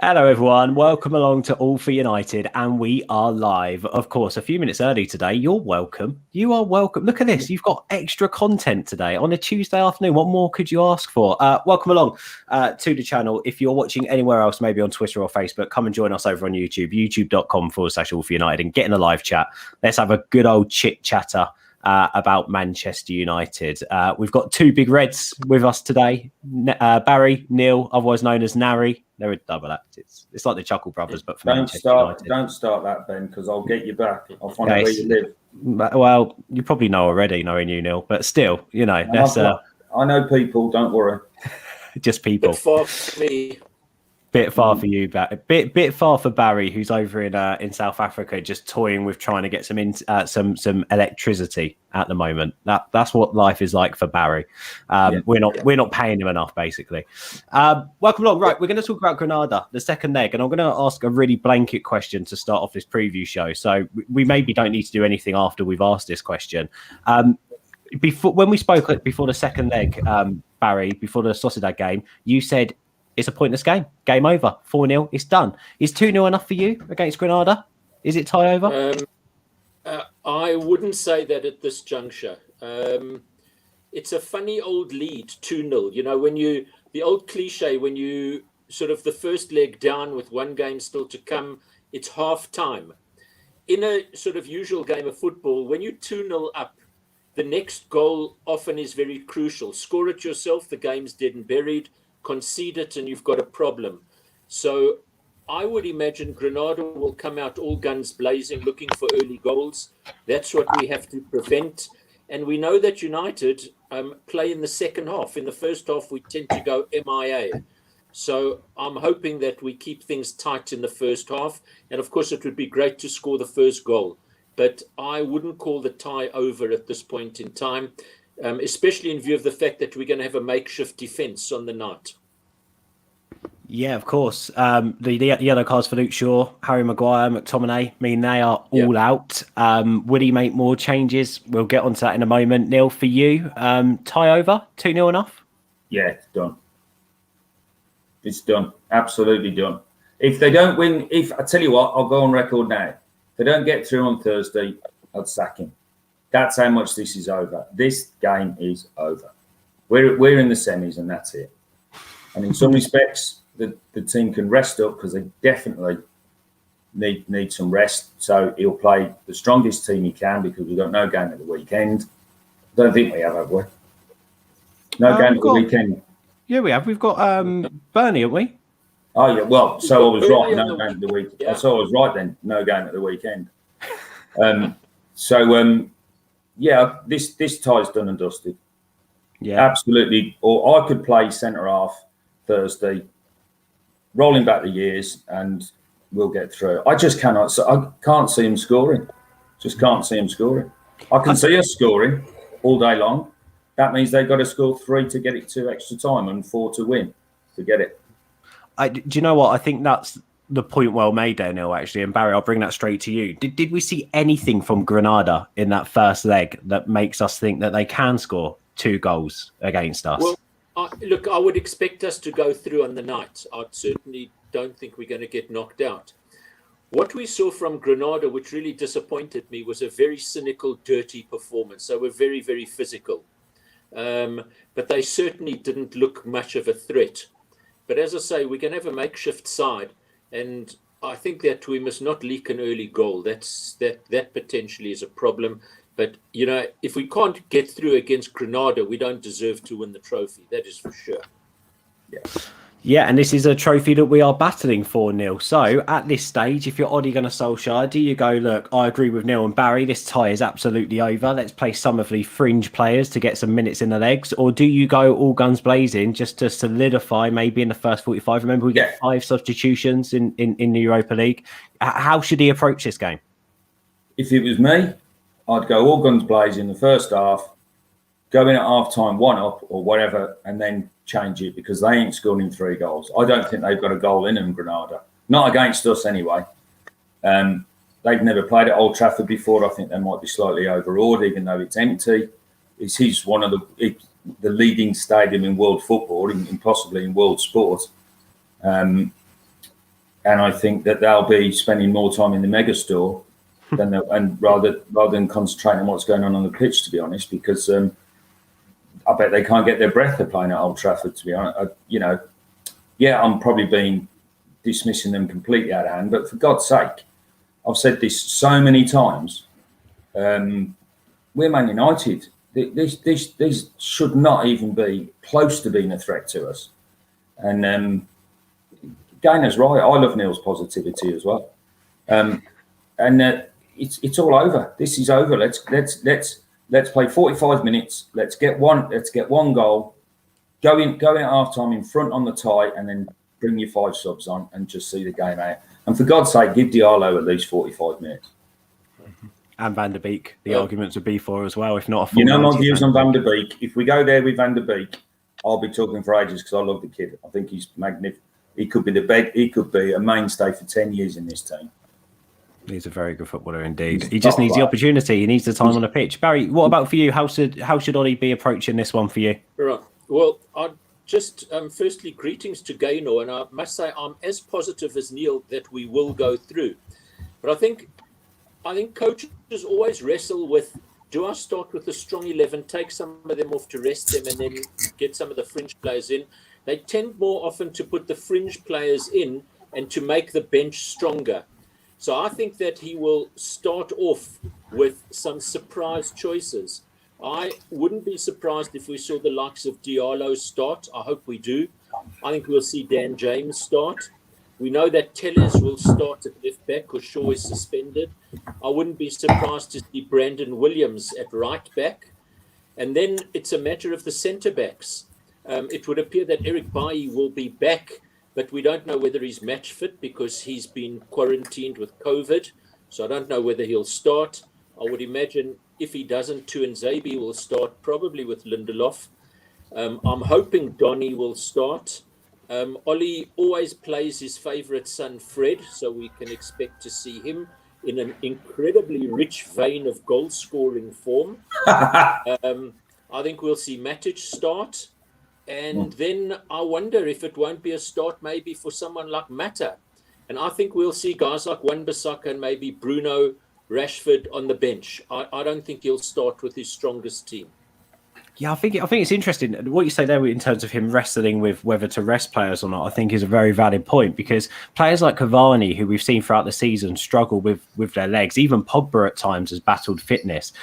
Hello, everyone. Welcome along to All for United, and we are live. Of course, a few minutes early today. You're welcome. You are welcome. Look at this. You've got extra content today on a Tuesday afternoon. What more could you ask for? Welcome along to the channel. If you're watching anywhere else, maybe on Twitter or Facebook, come and join us over on YouTube, youtube.com/All for United, and get in the live chat. Let's have a good old chit chatter about Manchester United. We've got two big reds with us today. Barry, Neil, otherwise known as Nari. They're a double act. It's like the Chuckle Brothers, but for Manchester United. Don't start that, Ben, because I'll get you back. I'll find out where you live. Well, you probably know already, knowing you, Neil. But still, you know, that's I know people. Don't worry. Just people. Bit far for me. Bit far for you, bit far for Barry, who's over in South Africa, just toying with trying to get some electricity at the moment. That's what life is like for Barry. We're not paying him enough, basically. Welcome along. Right, we're going to talk about Granada, the second leg, and I'm going to ask a really blanket question to start off this preview show. So we maybe don't need to do anything after we've asked this question. When we spoke before the second leg, Barry, before the Sociedad game, you said it's a pointless game. Game over. 4-0. It's done. Is 2-0 enough for you against Granada? Is it tie over? I wouldn't say that at this juncture. It's a funny old lead, 2-0. You know, the old cliche, when you sort of the first leg down with one game still to come, it's half time. In a sort of usual game of football, when you're 2-0 up, the next goal often is very crucial. Score it yourself, the game's dead and buried. Concede it and you've got a problem. So I would imagine Granada will come out all guns blazing, looking for early goals. That's what we have to prevent. And we know that United play in the second half. In the first half, we tend to go MIA. So I'm hoping that we keep things tight in the first half. And of course, it would be great to score the first goal. But I wouldn't call the tie over at this point in time. Especially in view of the fact that we're going to have a makeshift defence on the night. Yeah, of course. The yellow cards for Luke Shaw, Harry Maguire, McTominay, I mean, they are all out. Would he make more changes? We'll get onto that in a moment. Neil, for you, tie over, 2-0 enough? Yeah, it's done. It's done. Absolutely done. If they don't win, I tell you what, I'll go on record now. If they don't get through on Thursday, I'd sack him. That's how much this is over. This game is over. We're in the semis, and that's it. And in some respects, the team can rest up because they definitely need some rest. So he'll play the strongest team he can because we've got no game at the weekend. Don't think we have we? No game at the weekend. Yeah, we have. We've got Burnley, haven't we? Oh yeah. Well, so I was right. No game at the weekend. Yeah. So I was right then. No game at the weekend. Yeah, this tie's done and dusted. Yeah, absolutely. Or I could play centre half Thursday, rolling back the years, and we'll get through. I just cannot. I can't see him scoring. Just can't see him scoring. I can see us scoring all day long. That means they've got to score 3 to get it to extra time and 4 to win to get it. Do you know what? I think that's the point well made there, Neil, actually. And Barry, I'll bring that straight to you. Did we see anything from Granada in that first leg that makes us think that they can score 2 goals against us? Well, look, I would expect us to go through on the night. I certainly don't think we're going to get knocked out. What we saw from Granada, which really disappointed me, was a very cynical, dirty performance. They were very, very physical. But they certainly didn't look much of a threat. But as I say, we're going to have a makeshift side. And I think that we must not leak an early goal. That potentially is a problem. But, you know, if we can't get through against Granada, we don't deserve to win the trophy. That is for sure. Yeah, and this is a trophy that we are battling for, Neil. So at this stage, if you're Ole Gunnar Solskjaer, do you go, look, I agree with Neil and Barry, this tie is absolutely over. Let's play some of the fringe players to get some minutes in the legs. Or do you go all guns blazing just to solidify maybe in the first 45? Remember, we get 5 substitutions in the Europa League. How should he approach this game? If it was me, I'd go all guns blazing in the first half, go in at half-time 1-up or whatever, and then change it because they ain't scoring 3 goals. I don't think they've got a goal in them, Granada. Not against us anyway. They've never played at Old Trafford before. I think they might be slightly overawed, even though it's empty. It's one of the leading stadium in world football, and possibly in world sport. and I think that they'll be spending more time in the mega store than rather than concentrating on what's going on the pitch. To be honest, because I bet they can't get their breath. They're playing at Old Trafford. To be honest, I'm probably dismissing them completely out of hand. But for God's sake, I've said this so many times. We're Man United. These should not even be close to being a threat to us. And Gainer's right. I love Neil's positivity as well. It's all over. This is over. Let's play 45 minutes. Let's get one goal. Go in at half time in front on the tie, and then bring your 5 subs on and just see the game out. And for God's sake, give Diallo at least 45 minutes. And Van der Beek, the arguments would be for as well, if not a full. You know my views on Van der Beek. If we go there with Van der Beek, I'll be talking for ages because I love the kid. I think he's magnificent. He could be a mainstay for 10 years in this team. He's a very good footballer indeed. He just needs the opportunity. He needs the time on the pitch. Barry, what about for you? How should Ollie be approaching this one for you? Right. Well, I'd just firstly, greetings to Gaynor, and I must say I'm as positive as Neil that we will go through. But I think coaches always wrestle with, do I start with a strong 11, take some of them off to rest them, and then get some of the fringe players in? They tend more often to put the fringe players in and to make the bench stronger. So I think that he will start off with some surprise choices. I wouldn't be surprised if we saw the likes of Diallo start. I hope we do. I think we'll see Dan James start. We know that Tellez will start at left back because Shaw is suspended. I wouldn't be surprised to see Brandon Williams at right back. And then it's a matter of the centre backs. It would appear that Eric Bailly will be back, but we don't know whether he's match fit because he's been quarantined with COVID. So I don't know whether he'll start. I would imagine if he doesn't, Tuanzebe will start, probably with Lindelof. I'm hoping Donny will start. Ollie always plays his favourite son, Fred, so we can expect to see him in an incredibly rich vein of goal-scoring form. I think we'll see Matic start. And then I wonder if it won't be a start maybe for someone like Mata. And I think we'll see guys like Wan-Bissaka and maybe Bruno, Rashford on the bench. I don't think he'll start with his strongest team. Yeah, I think it's interesting. What you say there in terms of him wrestling with whether to rest players or not, I think is a very valid point, because players like Cavani, who we've seen throughout the season, struggle with their legs. Even Pogba at times has battled fitness.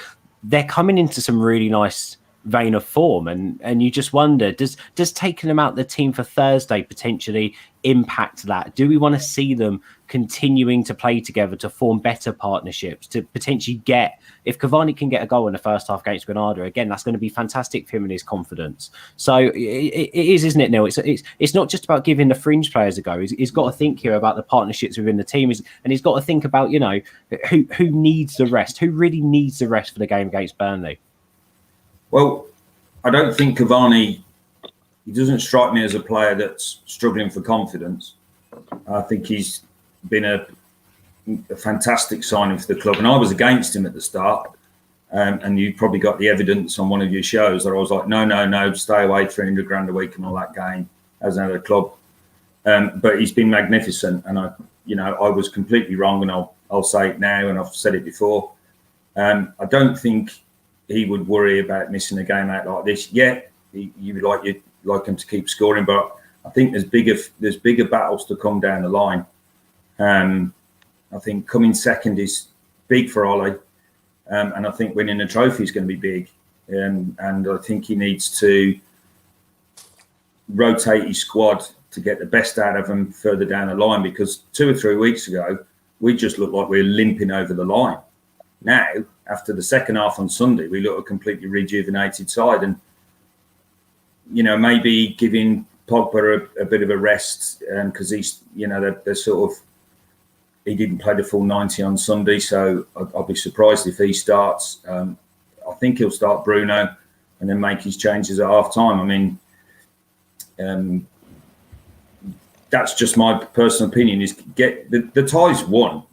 They're coming into some really nice vein of form, and you just wonder, does taking them out the team for Thursday potentially impact that? Do we want to see them continuing to play together to form better partnerships, to potentially get, if Cavani can get a goal in the first half against Granada, again, that's going to be fantastic for him and his confidence. So it is, isn't it, Neil? It's not just about giving the fringe players a go. He's got to think here about the partnerships within the team, and he's got to think about, who needs the rest, who really needs the rest for the game against Burnley. Well, I don't think Cavani, he doesn't strike me as a player that's struggling for confidence. I think he's been a fantastic signing for the club. And I was against him at the start. And you probably got the evidence on one of your shows that I was like, no, stay away, 300 grand a week and all that game as another club. But he's been magnificent. And I was completely wrong, and I'll say it now, and I've said it before. I don't think he would worry about missing a game out like this. Yeah, you'd like him to keep scoring, but I think there's bigger battles to come down the line. I think coming second is big for Ollie, and I think winning a trophy is going to be big. And I think he needs to rotate his squad to get the best out of them further down the line, because 2 or 3 weeks ago, we just looked like we were limping over the line. Now, after the second half on Sunday, we look a completely rejuvenated side, and maybe giving Pogba a bit of a rest, because he's they're sort of, he didn't play the full 90 on Sunday, so I'll be surprised if he starts. I think he'll start Bruno and then make his changes at half time. I mean, that's just my personal opinion. Is get the tie's won.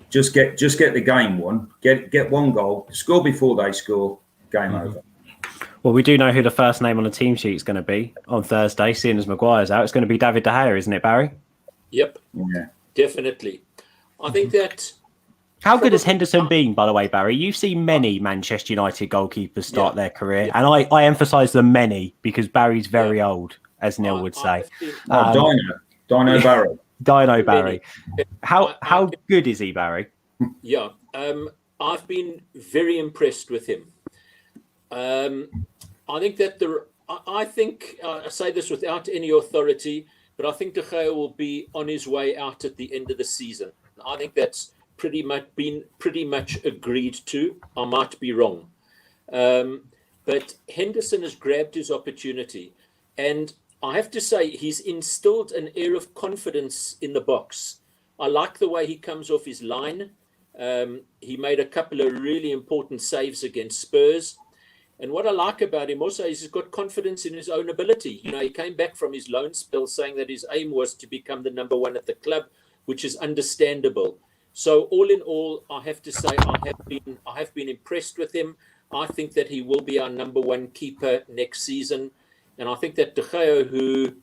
Just get the game won. Get one goal, score before they score. Game over. Well, we do know who the first name on the team sheet is going to be on Thursday, seeing as Maguire's out. It's going to be David De Gea, isn't it, Barry? Yep. Yeah. definitely. I think that. How good has Henderson been, by the way, Barry? You've seen many Manchester United goalkeepers start their career, and I emphasise the many because Barry's very old, as Neil would say. Dino Barry. Dino Barry. How good is he, Barry? Yeah, I've been very impressed with him. I think that I say this without any authority, but I think De Gea will be on his way out at the end of the season. I think that's been pretty much agreed to. I might be wrong, but Henderson has grabbed his opportunity, and I have to say he's instilled an air of confidence in the box. I like the way he comes off his line. He made a couple of really important saves against Spurs. And what I like about him also is he's got confidence in his own ability. You know, he came back from his loan spell saying that his aim was to become the number one at the club, which is understandable. So all in all, I have to say I have been impressed with him. I think that he will be our number one keeper next season. And I think that De Gea, who,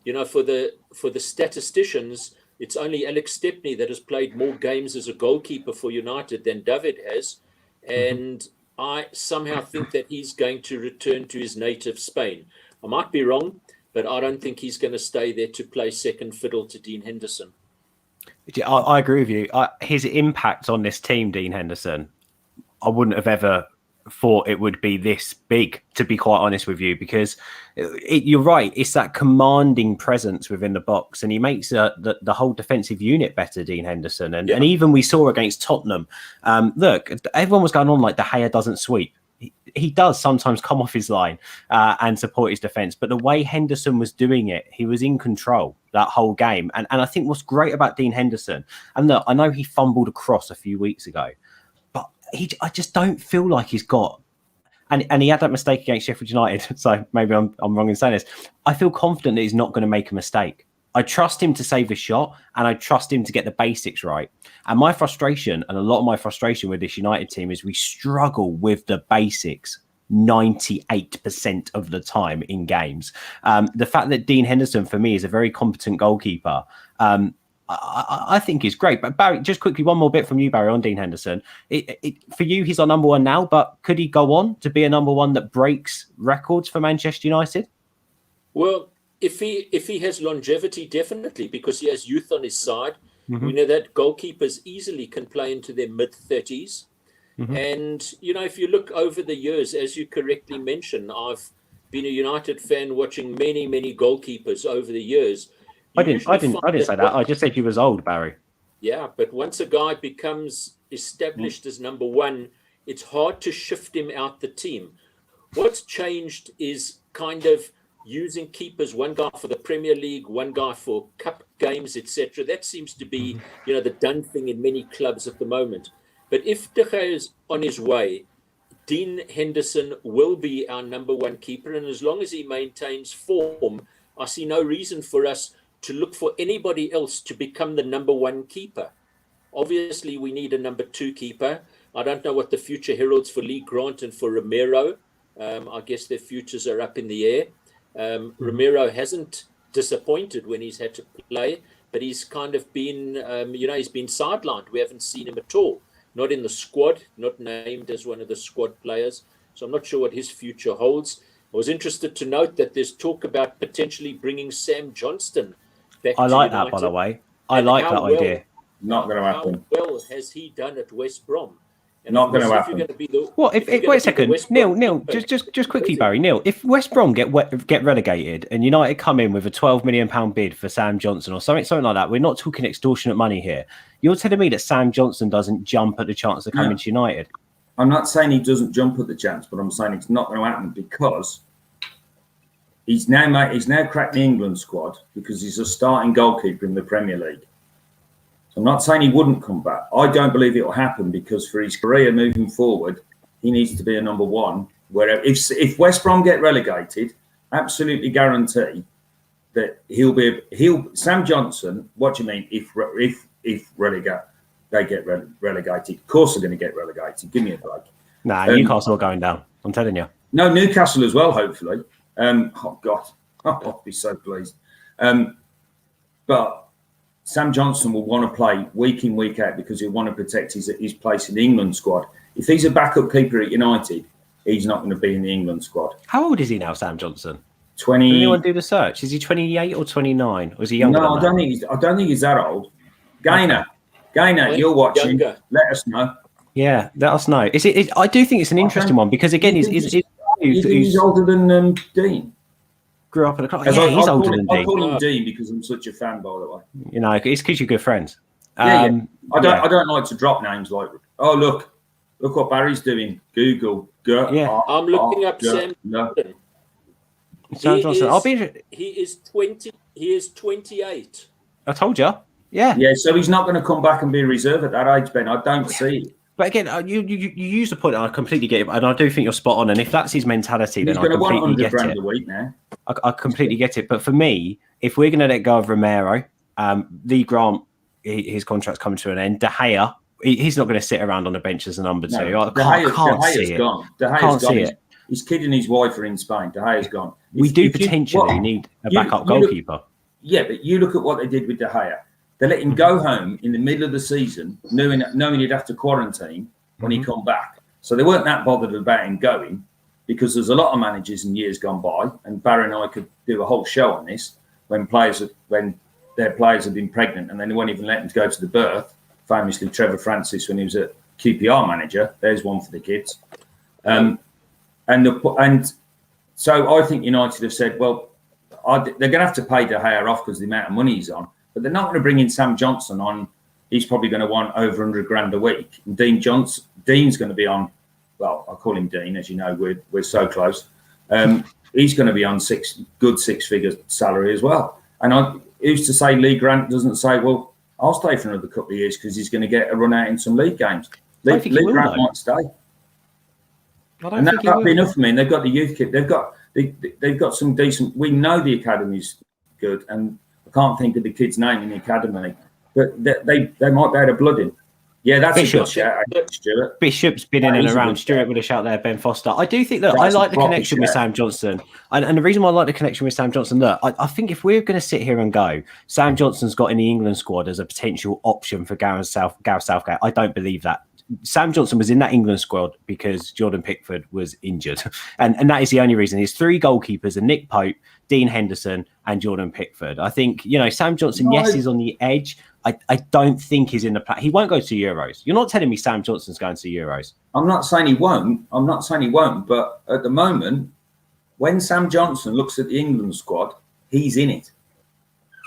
you know, for the statisticians, it's only Alex Stepney that has played more games as a goalkeeper for United than David has. And I somehow think that he's going to return to his native Spain. I might be wrong, but I don't think he's going to stay there to play second fiddle to Dean Henderson. I agree with you. His impact on this team, Dean Henderson, I wouldn't have ever thought it would be this big, to be quite honest with you, because you're right. It's that commanding presence within the box, and he makes the whole defensive unit better, Dean Henderson. And even we saw against Tottenham, look, everyone was going on like De Gea doesn't sweep. He does sometimes come off his line and support his defence, but the way Henderson was doing it, he was in control that whole game. And I think what's great about Dean Henderson, and look, I know he fumbled across a few weeks ago, but I just don't feel like he's got, and he had that mistake against Sheffield United, so maybe I'm wrong in saying this. I feel confident that he's not going to make a mistake. I trust him to save a shot, and I trust him to get the basics right. And my frustration, and a lot of my frustration with this United team, is we struggle with the basics 98% of the time in games. The fact that Dean Henderson, for me, is a very competent goalkeeper, I think is great. But Barry, just quickly, one more bit from you, Barry, on Dean Henderson. For you, he's our number one now, but could he go on to be a number one that breaks records for Manchester United? Well, if he has longevity, definitely, because he has youth on his side. We know that goalkeepers easily can play into their mid-30s. And, you know, if you look over the years, as you correctly mentioned, I've been a United fan watching many, many goalkeepers over the years. I didn't say that. I just said he was old, Barry. Yeah, but once a guy becomes established as number one, it's hard to shift him out the team. What's changed is kind of using keepers, one guy for the Premier League, one guy for cup games, etc. That seems to be, you know, the done thing in many clubs at the moment. But if De Gea is on his way, Dean Henderson will be our number one keeper. And as long as he maintains form, I see no reason for us to look for anybody else to become the number one keeper. Obviously, we need a number two keeper. I don't know what the future heralds for Lee Grant and for Romero. I guess their futures are up in the air. Romero hasn't disappointed when he's had to play, but he's kind of been, he's been sidelined. We haven't seen him at all. Not in the squad, not named as one of the squad players. So I'm not sure what his future holds. I was interested to note that there's talk about potentially bringing Sam Johnston back to United. I like that, by the way. I like that idea. Not going to happen. How well has he done at West Brom? And not going to happen. Wait a second, Neil, just quickly, Barry. Neil, if West Brom get relegated and United come in with a £12 million bid for Sam Johnson or something like that, we're not talking extortionate money here. You're telling me that Sam Johnson doesn't jump at the chance to come into United? I'm not saying he doesn't jump at the chance, but I'm saying it's not going to happen because he's now cracked the England squad because he's a starting goalkeeper in the Premier League. I'm not saying he wouldn't come back. I don't believe it will happen because for his career moving forward, he needs to be a number one. Where if West Brom get relegated, absolutely guarantee that Sam Johnson. What do you mean if they get relegated? Of course they're going to get relegated. Give me a break. Nah, Newcastle are going down. I'm telling you. No, Newcastle as well. Hopefully. Oh God, I'll be so pleased. But Sam Johnson will want to play week in, week out because he'll want to protect his place in the England squad. If he's a backup keeper at United, he's not going to be in the England squad. How old is he now, Sam Johnson? 20. Did anyone do the search? Is he 28 or 29? Or is he younger? No, I don't think he's that old. Gainer, you're watching. Younger. Let us know. Yeah, let us know. I do think it's an interesting one because again, he's older than Dean. Grew up at the club. Yeah, he's older than Dean. I call him Dean because I'm such a fan, by the way. You know, it's because you're good friends. I don't like to drop names like, oh look what Barry's doing. Google. I'm looking up Sam. Sam Johnson. He is 20. He is 28. I told you. Yeah. Yeah. So he's not going to come back and be a reserve at that age, Ben. I don't see it. But again, you use the point, and I completely get it, and I do think you're spot on. And if that's his mentality, then I completely get it. A week now. I completely get it. But for me, if we're going to let go of Romero, Lee Grant, his contract's coming to an end. De Gea, he's not going to sit around on the bench as a number two. I can't see it. Gone. De Gea's gone. His kid and his wife are in Spain. De Gea's gone. We do potentially need a backup goalkeeper. But you look at what they did with De Gea. They let him go home in the middle of the season, knowing he'd have to quarantine when he come back. So they weren't that bothered about him going, because there's a lot of managers in years gone by, and Barry and I could do a whole show on this, when their players have been pregnant and then they won't even let them go to the birth. Famously, Trevor Francis, when he was a QPR manager, there's one for the kids. And so I think United have said, well, they're going to have to pay De Gea off because of the amount of money he's on. But they're not going to bring in Sam Johnson on. He's probably going to want over 100 grand a week. And Dean's going to be on, well, I call him Dean, as you know, we're so close. He's going to be on six-figure salary as well. And who's to say Lee Grant doesn't say, well, I'll stay for another couple of years because he's going to get a run out in some league games. Lee Grant might stay. And that'll be enough for me. And they've got the youth kid. They've got some decent. We know the academy's good, and I can't think of the kid's name in the academy, but they might be able to blood him. Yeah, that's a good shout, Stuart. Bishop's been in and around. Stuart would have shouted there, Ben Foster. I do think that I like the connection with Sam Johnson. And the reason why I like the connection with Sam Johnson, look, I think if we're going to sit here and go, Sam Johnson's got in the England squad as a potential option for Gareth Southgate, I don't believe that. Sam Johnson was in that England squad because Jordan Pickford was injured. And that is the only reason. There's three goalkeepers, and Nick Pope, Dean Henderson, and Jordan Pickford. I think, Sam Johnson, yes, he's on the edge. I don't think he's in the plan. He won't go to Euros. You're not telling me Sam Johnson's going to Euros. I'm not saying he won't. But at the moment, when Sam Johnson looks at the England squad, he's in it.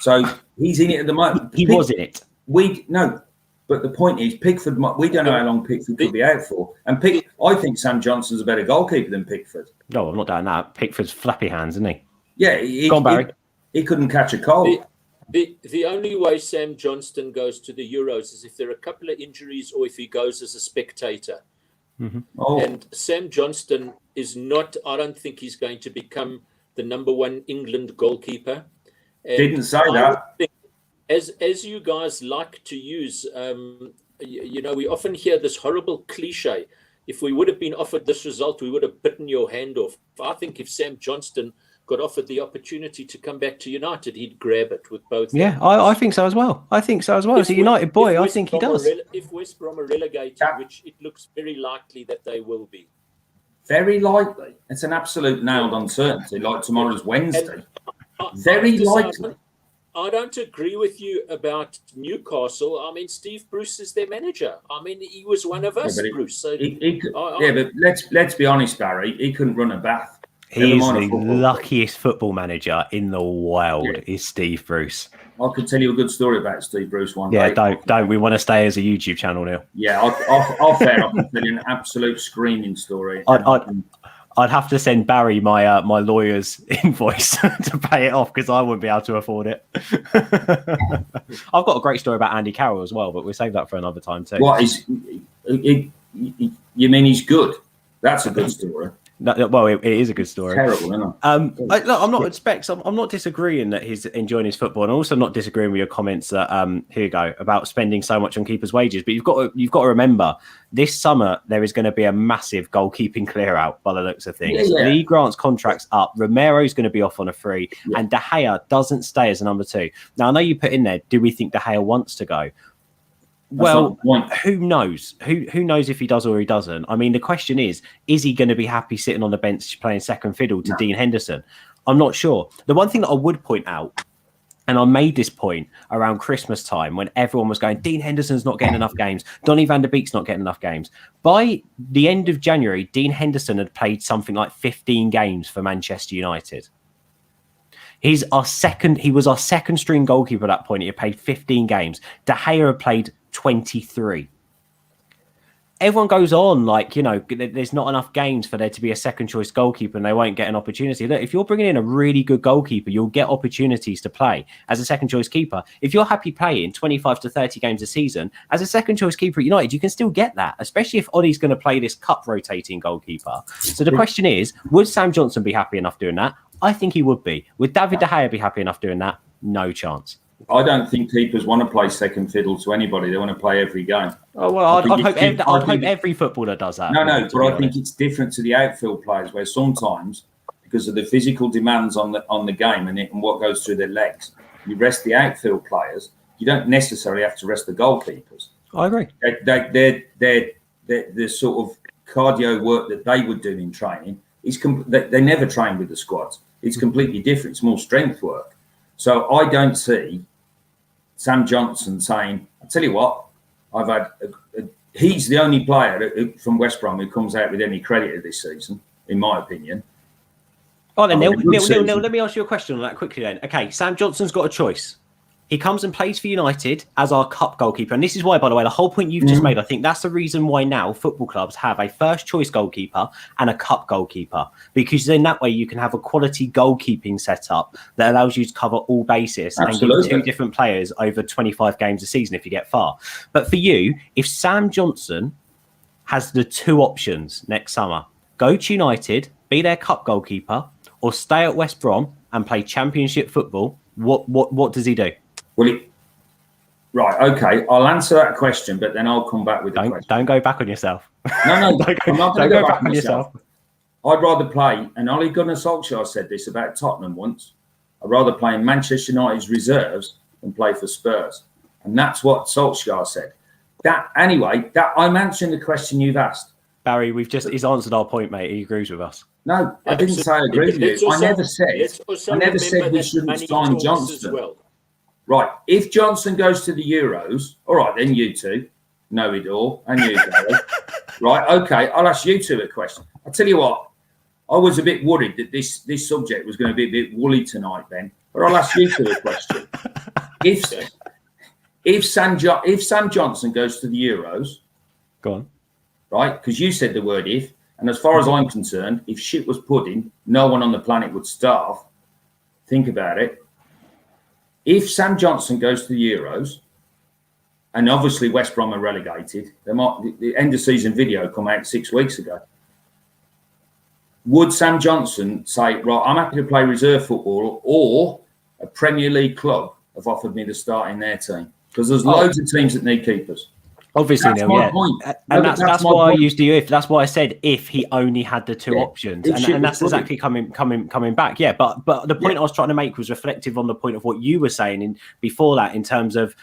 So he's in it at the moment. He was in it. But the point is, Pickford, we don't know how long Pickford could be out for. And I think Sam Johnson's a better goalkeeper than Pickford. No, I'm not doing that. Pickford's flappy hands, isn't he? Yeah. Go on, Barry. He couldn't catch a cold. The only way Sam Johnston goes to the Euros is if there are a couple of injuries or if he goes as a spectator. Mm-hmm. Oh. And Sam Johnston is not, I don't think he's going to become the number one England goalkeeper. And didn't say that. As you guys like to use, we often hear this horrible cliche. If we would have been offered this result, we would have bitten your hand off. I think if Sam Johnston got offered the opportunity to come back to United, he'd grab it with both. Yeah, I think so as well. As a United boy, I think he does. If West Brom are relegated, which it looks very likely that they will be. Very likely. It's an absolute nailed uncertainty, like tomorrow's Wednesday. Very likely. I don't agree with you about Newcastle. I mean, Steve Bruce is their manager. I mean, he was one of us, Bruce. So but let's be honest, Barry. He couldn't run a bath. He is the luckiest football manager in the world, is Steve Bruce. I could tell you a good story about Steve Bruce one day. Yeah, don't. We want to stay as a YouTube channel now. Yeah, I'll fair up and tell you an absolute screaming story. I'd have to send Barry my lawyer's invoice to pay it off because I wouldn't be able to afford it. I've got a great story about Andy Carroll as well, but we'll save that for another time too. You mean he's good? That's a good story. Well, it is a good story. Terrible, isn't it? Look, I'm not Specs. I'm not disagreeing that he's enjoying his football, and also not disagreeing with your comments that here you go about spending so much on keepers' wages. But you've got to remember this summer there is going to be a massive goalkeeping clear out by the looks of things. Yeah. Lee Grant's contract's up. Romero's going to be off on a free, and De Gea doesn't stay as a number 2. Now I know you put in there. Do we think De Gea wants to go? Well, who knows? Who knows if he does or he doesn't? I mean, the question is he going to be happy sitting on the bench playing second fiddle to Dean Henderson? I'm not sure. The one thing that I would point out, and I made this point around Christmas time when everyone was going, Dean Henderson's not getting enough games. Donny van der Beek's not getting enough games. By the end of January, Dean Henderson had played something like 15 games for Manchester United. He was our second string goalkeeper at that point. He had played 15 games. De Gea had played 23. Everyone goes on like, there's not enough games for there to be a second choice goalkeeper and they won't get an opportunity. Look, if you're bringing in a really good goalkeeper, you'll get opportunities to play as a second choice keeper. If you're happy playing 25 to 30 games a season as a second choice keeper at United, you can still get that, especially if Oddie's going to play this cup rotating goalkeeper. So the question is, would Sam Johnson be happy enough doing that? I think he would be. Would David De Gea be happy enough doing that? No chance. I don't think keepers want to play second fiddle to anybody. They want to play every game. Oh well, I'd hope every footballer does that. No, but I think it's different to the outfield players, where sometimes, because of the physical demands on the game and what goes through their legs, you rest the outfield players. You don't necessarily have to rest the goalkeepers. I agree. The sort of cardio work that they would do in training is they never train with the squads. It's completely different. It's more strength work. So I don't see Sam Johnson saying, "I'll tell you what, I've had." He's the only player from West Brom who comes out with any credit this season, in my opinion. Oh, then Neil, let me ask you a question on that quickly. Then, okay, Sam Johnson's got a choice. He comes and plays for United as our cup goalkeeper. And this is why, by the way, the whole point you've just made, I think that's the reason why now football clubs have a first choice goalkeeper and a cup goalkeeper. Because then that way you can have a quality goalkeeping setup that allows you to cover all bases. Absolutely. And give 2 different players over 25 games a season if you get far. But for you, if Sam Johnson has the 2 options next summer, go to United, be their cup goalkeeper, or stay at West Brom and play championship football, what does he do? Well, right, okay. I'll answer that question, but then I'll come back with the question. Don't go back on yourself. No, I'm not going to go back on yourself. I'd rather play, and Ole Gunnar Solskjaer said this about Tottenham once, I'd rather play in Manchester United's reserves than play for Spurs. And that's what Solskjaer said. I'm answering the question you've asked. Barry, he's answered our point, mate. He agrees with us. No, I didn't say I agree with you. I never said we shouldn't sign Johnson. Well. Right, if Johnson goes to the Euros, all right, then you two, know it all, and you, Gary. Right, okay, I'll ask you 2 a question. I'll tell you what, I was a bit worried that this subject was going to be a bit woolly tonight, Ben, but I'll ask you 2 a question. If Sam Johnson goes to the Euros, go on, right, because you said the word if, and as far as I'm concerned, if shit was pudding, no one on the planet would starve. Think about it. If Sam Johnson goes to the Euros, and obviously West Brom are relegated, the end of season video come out 6 weeks ago. Would Sam Johnson say, right, I'm happy to play reserve football, or a Premier League club have offered me to start in their team? Because there's loads of teams that need keepers. Obviously, Neil, yeah. And that's why I used the if. That's why I said if he only had the 2 options. And that's exactly coming back. Yeah, but the point I was trying to make was reflective on the point of what you were saying before that, in terms of,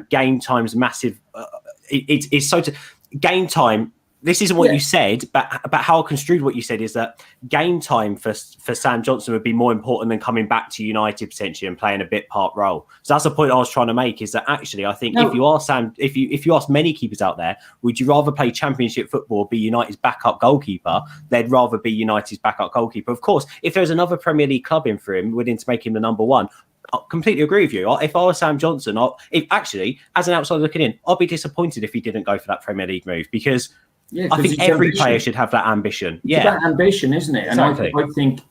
game time's massive. It's so to game time. This isn't what you said, but how I construed what you said is that game time for Sam Johnson would be more important than coming back to United potentially and playing a bit part role. So that's the point I was trying to make, is that actually I think if you ask many keepers out there, would you rather play Championship football or be United's backup goalkeeper? They'd rather be United's backup goalkeeper. Of course, if there's another Premier League club in for him, willing to make him the number 1, I completely agree with you. If I was Sam Johnson, as an outsider looking in, I'd be disappointed if he didn't go for that Premier League move, because I think every player should have that ambition. It's that ambition, isn't it? Exactly. And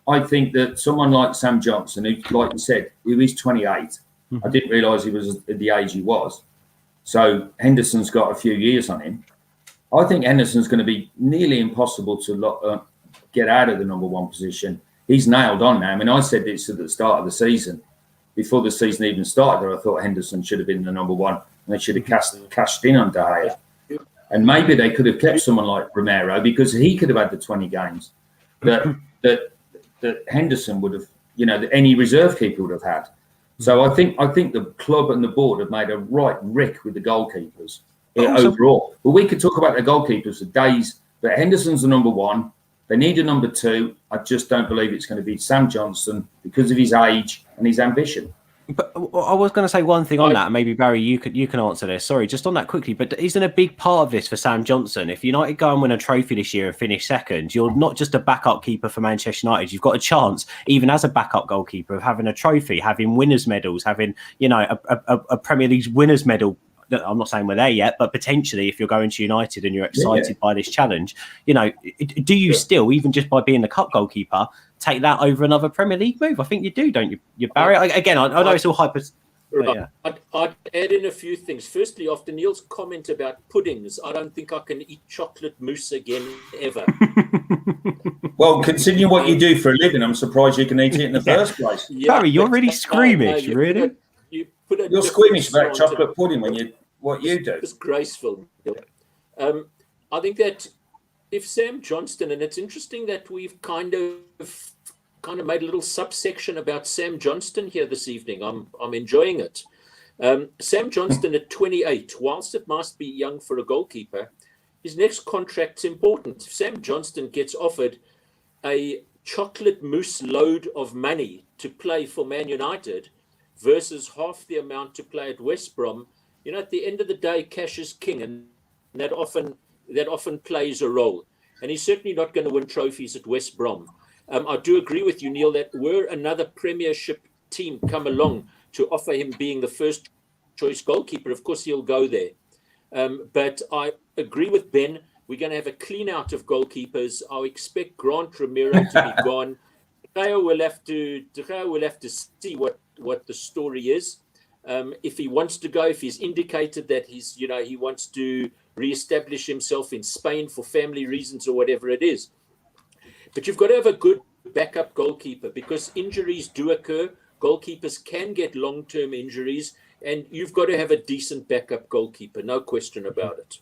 I think that someone like Sam Johnson, who, like you said, he is 28. I didn't realise he was at the age he was. So Henderson's got a few years on him. I think Henderson's going to be nearly impossible to get out of the number one position. He's nailed on now. I mean, I said this at the start of the season. Before the season even started, I thought Henderson should have been the number one, and they should have cashed in on De Gea. And maybe they could have kept someone like Romero, because he could have had the 20 games that Henderson would have, that any reserve keeper would have had. So I think the club and the board have made a right rick with the goalkeepers overall. But we could talk about the goalkeepers for days. But Henderson's the number one. They need a number two. I just don't believe it's going to be Sam Johnstone because of his age and his ambition. But I was going to say one thing on that. Maybe Barry, you can answer this. Sorry, just on that quickly. But isn't a big part of this for Sam Johnstone? If United go and win a trophy this year and finish second, you're not just a backup keeper for Manchester United. You've got a chance, even as a backup goalkeeper, of having a trophy, having winners' medals, having a Premier League winners' medal. I'm not saying we're there yet, but potentially, if you're going to United and you're excited by this challenge, do you still, even just by being the cup goalkeeper, take that over another Premier League move? I think you do, don't you, Barry? Again, I know it's all hyper. Right. Yeah. I'd add in a few things. Firstly, after Neil's comment about puddings, I don't think I can eat chocolate mousse again ever. Well, considering what you do for a living, I'm surprised you can eat it in the first place. Yeah, Barry, you're really squeamish, really. You're squeamish about chocolate pudding when what you do. It's graceful. I think that if Sam Johnstone, and it's interesting that we've kind of made a little subsection about Sam Johnstone here this evening. I'm enjoying it. Sam Johnstone at 28, whilst it must be young for a goalkeeper, his next contract's important. If Sam Johnstone gets offered a chocolate mousse load of money to play for Man United versus half the amount to play at West Brom, at the end of the day, cash is king, and that often plays a role. And he's certainly not going to win trophies at West Brom. I do agree with you, Neil, that were another Premiership team come along to offer him being the first choice goalkeeper, of course he'll go there. But I agree with Ben. We're going to have a clean out of goalkeepers. I expect Grant Romero to be gone. De Gea will have to see what the story is. If he wants to go, if he's indicated that he wants to reestablish himself in Spain for family reasons or whatever it is. But you've got to have a good backup goalkeeper, because injuries do occur. Goalkeepers can get long-term injuries, and you've got to have a decent backup goalkeeper. No question about it.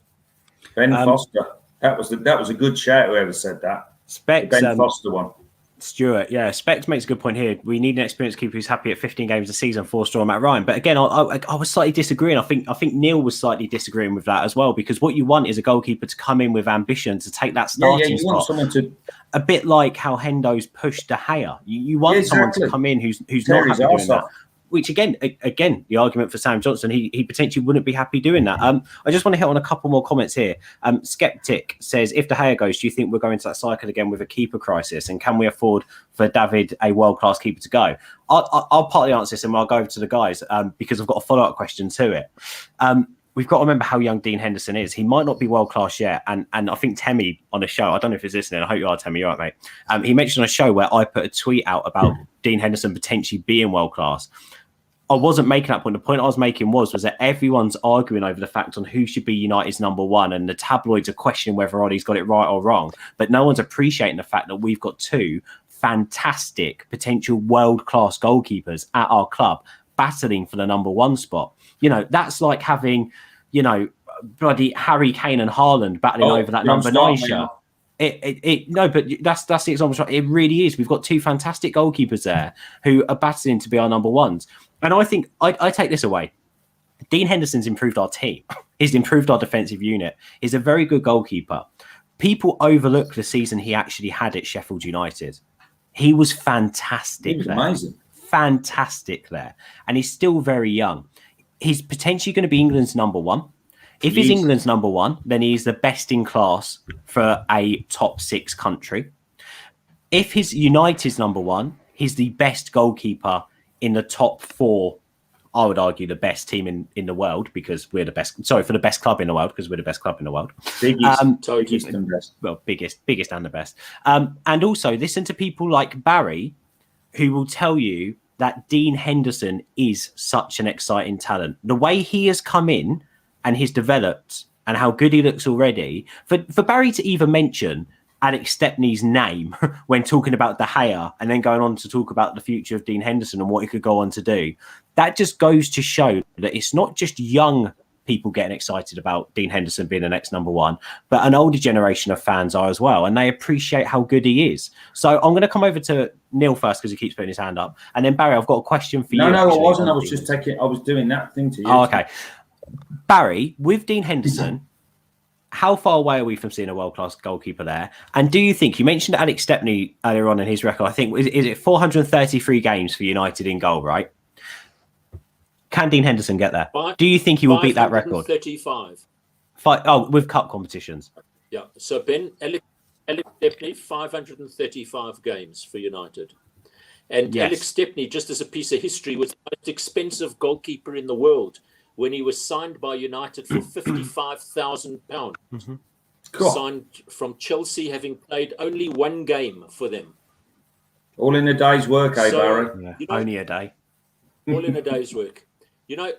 Ben Foster. That was a good shout, whoever said that. Specs, Ben Foster one. Stuart, yeah, Specs makes a good point here. We need an experienced keeper who's happy at 15 games a season, 4-star Matt Ryan. But again, I was slightly disagreeing. I think Neil was slightly disagreeing with that as well, because what you want is a goalkeeper to come in with ambition to take that starting spot. Want someone to, a bit like how Hendo's pushed De Gea. You want someone to come in who's not happy doing that. Which again, the argument for Sam Johnstone, he potentially wouldn't be happy doing that. I just want to hit on a couple more comments here. Skeptic says, if De Gea goes, do you think we're going to that cycle again with a keeper crisis? And can we afford for David a world-class keeper to go? I'll partly answer this and I'll go over to the guys because I've got a follow-up question to it. We've got to remember how young Dean Henderson is. He might not be world-class yet. And I think Temi on a show, I don't know if he's listening. I hope you are, Temi. You're right, mate. He mentioned on a show where I put a tweet out about Dean Henderson potentially being world-class. I wasn't making that point. The point I was making was that everyone's arguing over the fact on who should be United's number one, and the tabloids are questioning whether or not he's got it right or wrong. But no one's appreciating the fact that we've got two fantastic potential world-class goalkeepers at our club battling for the number one spot. That's like having, bloody Harry Kane and Haaland battling over that number 9 shirt. No, but that's the example. It really is. We've got two fantastic goalkeepers there who are battling to be our number ones. And I think I take this away. Dean Henderson's improved our team. He's improved our defensive unit. He's a very good goalkeeper. People overlook the season he actually had at Sheffield United. He was fantastic. He was amazing. Fantastic there. And he's still very young. He's potentially going to be England's number one. If he's England's number one, then he's the best in class for a top 6 country. If he's United's number one, he's the best goalkeeper in the top 4. I would argue the best team in the world, because we're the best. Sorry, for the best club in the world, because we're the best club in the world. Biggest and best. Well, biggest and the best. And also listen to people like Barry, who will tell you that Dean Henderson is such an exciting talent. The way he has come in and he's developed and how good he looks already, for Barry to even mention Alex Stepney's name when talking about De Gea and then going on to talk about the future of Dean Henderson and what he could go on to do, that just goes to show that it's not just young people getting excited about Dean Henderson being the next number one, but an older generation of fans are as well, and they appreciate how good he is. So I'm going to come over to Neil first because he keeps putting his hand up, and then Barry, I've got a question for you. No, I wasn't. I was just I was doing that thing to you. Oh, okay. Barry, with Dean Henderson, how far away are we from seeing a world-class goalkeeper there? And do you think, you mentioned Alex Stepney earlier on in his record, I think, is it 433 games for United in goal, right? Can Dean Henderson get there? Do you think he will beat that record? 35. With cup competitions. Yeah. So Alex Stepney, 535 games for United. And yes. Alex Stepney, just as a piece of history, was the most expensive goalkeeper in the world when he was signed by United for £55,000. Mm-hmm. Cool. Signed from Chelsea, having played only one game for them. All in a day's work, Barry? Yeah, only a day. All in a day's work. You know,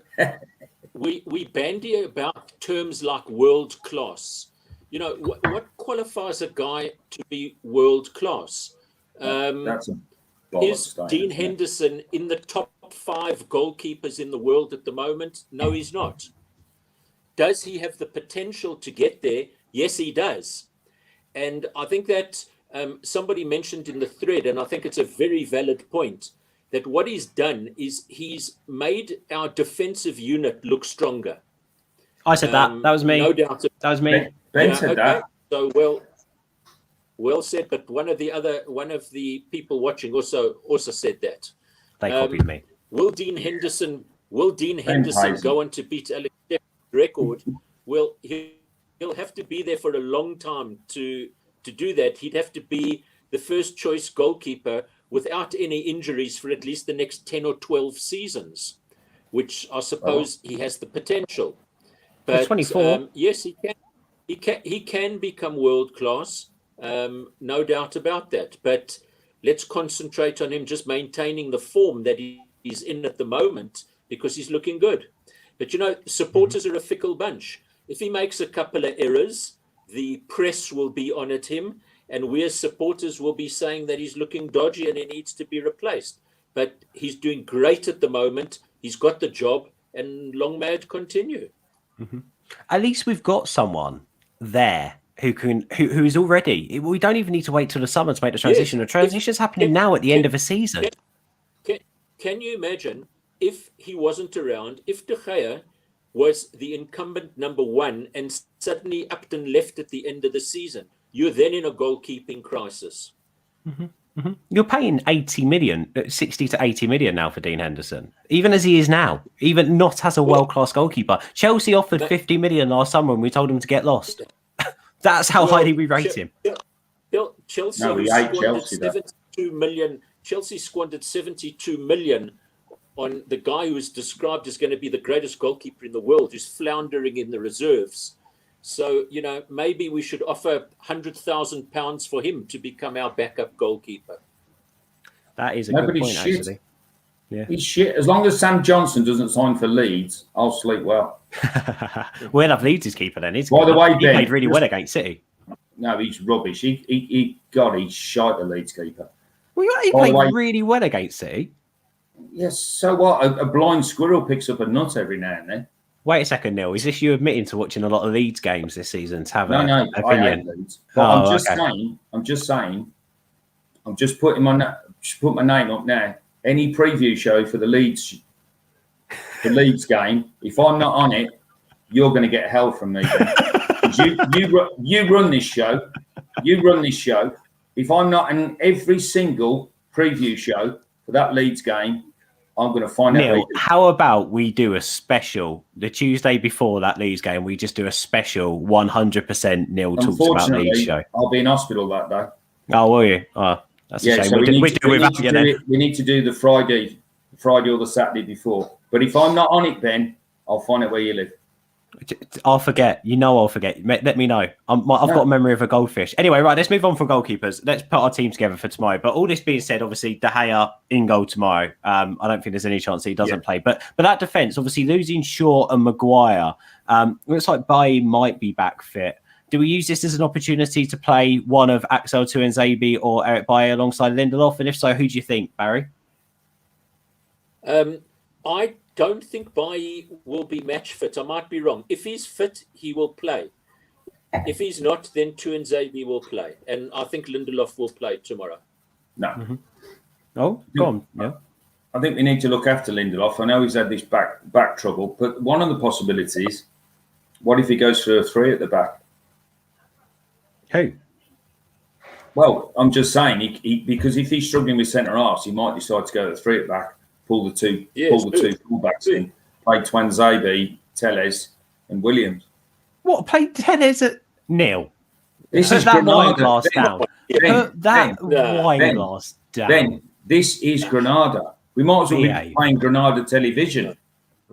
we bandy about terms like world class. You know, what qualifies a guy to be world class? That's a Is Dean Henderson in the top 5 goalkeepers in the world at the moment? No, he's not. Does he have the potential to get there? Yes, he does. And I think that somebody mentioned in the thread, and I think it's a very valid point, that what he's done is he's made our defensive unit look stronger. I said that. That was me. No doubt. That was me. Ben said that. So well said. But one of the people watching also said that. They copied me. Will Dean Henderson go on to beat Alex Stepney's record? Well, he'll have to be there for a long time to do that. He'd have to be the first choice goalkeeper without any injuries for at least the next 10 or 12 seasons, which I suppose he has the potential. But 24. Yes, he can become world class, no doubt about that. But let's concentrate on him just maintaining the form that he's in at the moment, because he's looking good. But you know, supporters are a fickle bunch. If he makes a couple of errors, the press will be on at him, and we as supporters will be saying that he's looking dodgy and he needs to be replaced. But he's doing great at the moment. He's got the job, and long may it continue. Mm-hmm. At least we've got someone there who is already. We don't even need to wait till the summer to make the transition. Yes. The transition is happening now at the end of a season. Can you imagine if he wasn't around, if De Gea was the incumbent number 1 and suddenly Upton left at the end of the season? You're then in a goalkeeping crisis. Mm-hmm. Mm-hmm. You're paying 60 to 80 million now for Dean Henderson, even as he is now, even not as a world-class goalkeeper. Chelsea offered 50 million last summer and we told him to get lost. That's how highly we rate him. Chelsea squandered 72 million. Chelsea squandered 72 million on the guy who is described as going to be the greatest goalkeeper in the world, who's floundering in the reserves. So, you know, maybe we should offer £100,000 for him to become our backup goalkeeper. That is a good point, actually. Yeah. He's shit. As long as Sam Johnson doesn't sign for Leeds, I'll sleep well. We'll have Leeds' keeper then. By the way, he played really well against City. No, he's rubbish. He's shite, the Leeds keeper. Well, he played really well against City. Yes, so what? A blind squirrel picks up a nut every now and then. Wait a second, Neil. Is this you admitting to watching a lot of Leeds games this season to have an opinion? I hate Leeds. But I'm just saying. I'm just putting my name up now. Any preview show for the Leeds game, if I'm not on it, you're going to get hell from me. You run this show. You run this show. If I'm not in every single preview show for that Leeds game, I'm going to find out. Neil, how about we do a special the Tuesday before that Leeds game? We just do a special 100% Neil talks about Leeds show. I'll be in hospital that day. Oh, will you? Oh, that's a shame. So we need to do the Friday or the Saturday before. But if I'm not on it, Ben, I'll find out where you live. I'll forget. I'll forget. Let me know. I've got a memory of a goldfish. Anyway, right, let's move on from goalkeepers. Let's put our team together for tomorrow. But all this being said, obviously, De Gea in goal tomorrow. I don't think there's any chance that he doesn't play. But that defence, obviously, losing Shaw and Maguire, looks like Bailly might be back fit. Do we use this as an opportunity to play one of Axel Tuanzebe or Eric Bailly alongside Lindelof? And if so, who do you think, Barry? I don't think Bailly will be match fit. I might be wrong. If he's fit, he will play. If he's not, then Tuanzebe will play. And I think Lindelof will play tomorrow. No. Mm-hmm. Oh, go on. Yeah. I think we need to look after Lindelof. I know he's had this back trouble, but one of the possibilities, what if he goes for a 3 at the back? Who? Well, I'm just saying, he because if he's struggling with centre halves, he might decide to go to 3 at the back, pull the two fullbacks in, play Tuanzebe, Telles, and Williams. What, play Telles at nil? This Put is that wine Granada. glass down. Put that wine glass down. Then this is Granada. We might as well be playing Granada television.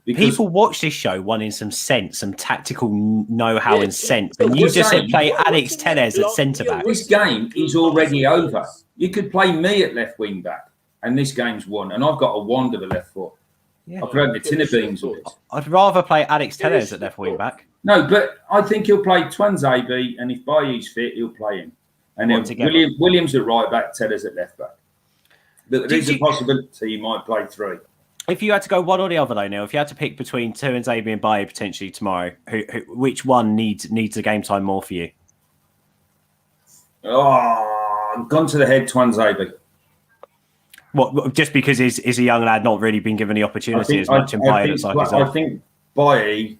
People watch this show wanting some sense, some tactical know-how and sense. And you just said play Alex Telles at centre-back. This game is already over. You could play me at left wing-back, and this game's won. And I've got a wand of a left foot. Yeah. I could have the tin of beans with it. I'd rather play Alex Telles at left wing-back. No, but I think he'll play Tuanzebe, and if Bailly's fit, he'll play him. And then Williams at right-back, Telles at left-back. But there is a possibility he might play 3. If you had to go one or the other, though, Neil, if you had to pick between Tuanzebe and Bailly potentially tomorrow, which one needs the game time more for you? Oh, I've gone to the head, Tuanzebe. What? Just because he's a young lad, not really been given the opportunity as much, and Bailly looks like he's off. I think Bailly.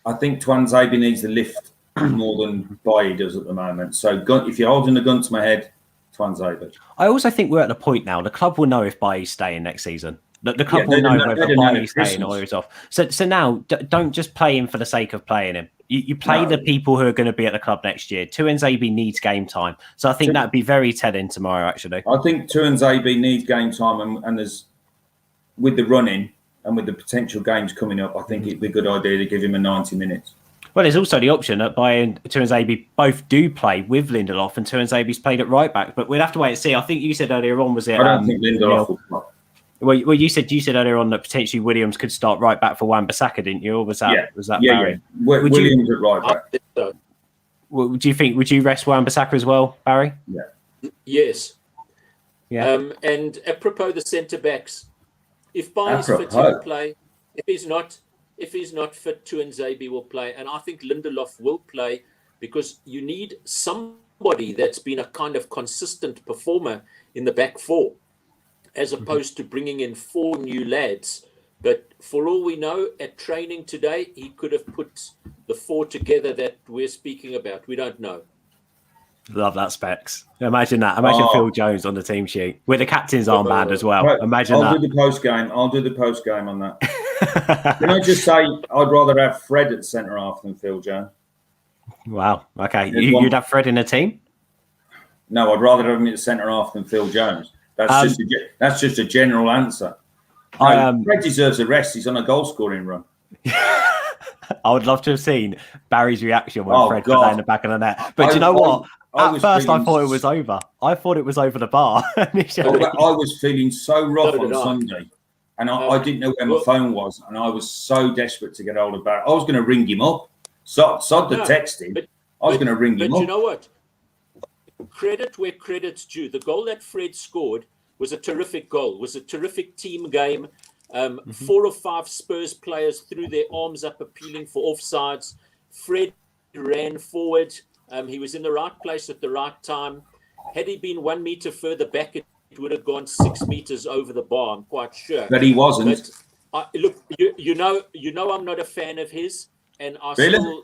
I think Tuanzebe needs the lift more than Bailly does at the moment. So if you're holding the gun to my head, Tuanzebe. I also think we're at the point now. The club will know if Bailly's staying next season. The club will know whether Bailly's staying or he's off. So now, don't just play him for the sake of playing him. You play the people who are going to be at the club next year. Tuanzebe needs game time. So I think that'd be very telling tomorrow, actually. I think Tuanzebe needs game time, and there's with the running and with the potential games coming up, I think it'd be a good idea to give him a 90 minutes. Well, there's also the option that Bailly and Tuanzebe both do play with Lindelof, and Tuanzebe's played at right back. But we'd have to wait and see. I think you said earlier on, was it? I don't think Lindelof will play. Well, you said earlier on that potentially Williams could start right back for Wan-Bissaka, didn't you? Or was that Barry? Yeah. Williams at right back. Do you think? Would you rest Wan-Bissaka as well, Barry? Yeah. Yes. Yeah. And apropos the centre backs, if Bailly's fit, he'll play. If he's not fit, Tuanzebe will play, and I think Lindelof will play because you need somebody that's been a kind of consistent performer in the back 4. As opposed to bringing in 4 new lads. But for all we know, at training today, he could have put the 4 together that we're speaking about. We don't know. Love that, Specs. Imagine that. Imagine Phil Jones on the team sheet with the captain's armband as well. Right. Imagine that. I'll do the post game on that. Can I just say, I'd rather have Fred at centre half than Phil Jones. Wow. Okay. You'd have Fred in a team? No, I'd rather have him at centre half than Phil Jones. That's just a general answer. Fred deserves a rest. He's on a goal scoring run. I would love to have seen Barry's reaction when Fred put that in the back of the net. But you know what? At first, I thought it was over. I thought it was over the bar. I was feeling so rough on Sunday, and I didn't know where my phone was, and I was so desperate to get hold of Barry. I was going to ring him up. Sod the texting. I was going to ring him up. But you know what? Credit where credit's due. The goal that Fred scored was a terrific goal. It was a terrific team game. 4 or 5 Spurs players threw their arms up appealing for offsides. Fred ran forward. He was in the right place at the right time. Had he been 1 meter further back, it would have gone 6 meters over the bar, I'm quite sure. But he wasn't. But look, you know I'm not a fan of his, and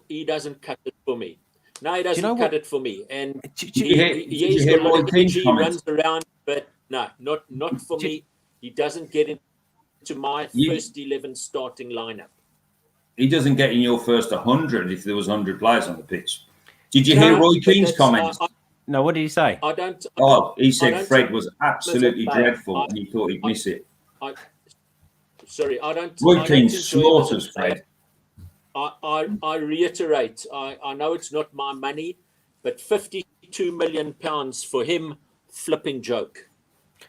he doesn't cut it for me. No, he doesn't cut it for me. And he's got a lot of energy, he runs around, but no, not for me. He doesn't get into my first 11 starting lineup. He doesn't get in your first 100 if there was 100 players on the pitch. Did you hear Roy Keane's comments? No, what did he say? He said Fred was absolutely dreadful and he thought he'd miss it. I don't. Roy Keane slaughters Fred. I reiterate, I know it's not my money, but £52 million for him, flipping joke.